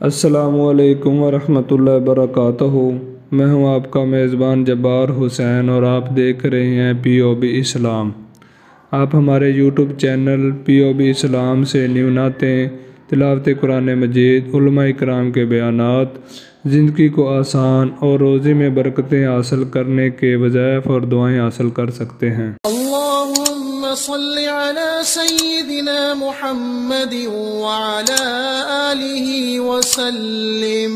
السلام علیکم ورحمۃ اللہ وبرکاتہ۔ میں ہوں آپ کا میزبان جبار حسین اور آپ دیکھ رہے ہیں پی او بی اسلام۔ آپ ہمارے یوٹیوب چینل پی او بی اسلام سے نیو نعتیں، تلاوت قرآن مجید، علماء کرام کے بیانات، زندگی کو آسان اور روزی میں برکتیں حاصل کرنے کے وظائف اور دعائیں حاصل کر سکتے ہیں۔ اللہم صلی علی سیدنا محمد وعلی آلہ وسلم۔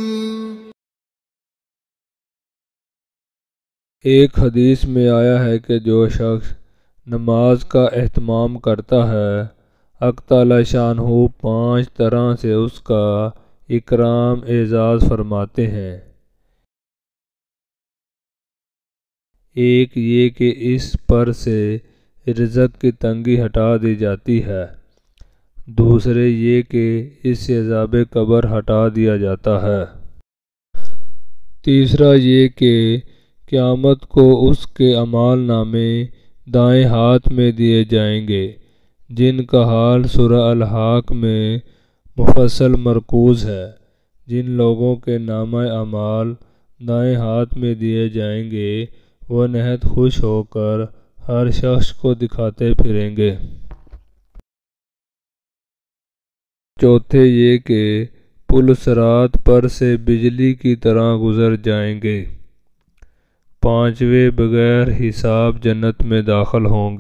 ایک حدیث میں آیا ہے کہ جو شخص نماز کا اہتمام کرتا ہے، حق تعالی شانہ 5 طرح سے اس کا اکرام اعزاز فرماتے ہیں۔ ایک یہ کہ اس پر سے رزق کی تنگی ہٹا دی جاتی ہے، دوسرے یہ کہ اس سے عذاب قبر ہٹا دیا جاتا ہے، تیسرا یہ کہ قیامت کو اس کے اعمال نامے دائیں ہاتھ میں دیے جائیں گے، جن کا حال سورہ الحاق میں مفصل مرکوز ہے۔ جن لوگوں کے نامہ اعمال دائیں ہاتھ میں دیے جائیں گے وہ نہایت خوش ہو کر ہر شخص کو دکھاتے پھریں گے۔ چوتھے یہ کہ پل صراط پر سے بجلی کی طرح گزر جائیں گے۔ پانچویں بغیر حساب جنت میں داخل ہوں گے۔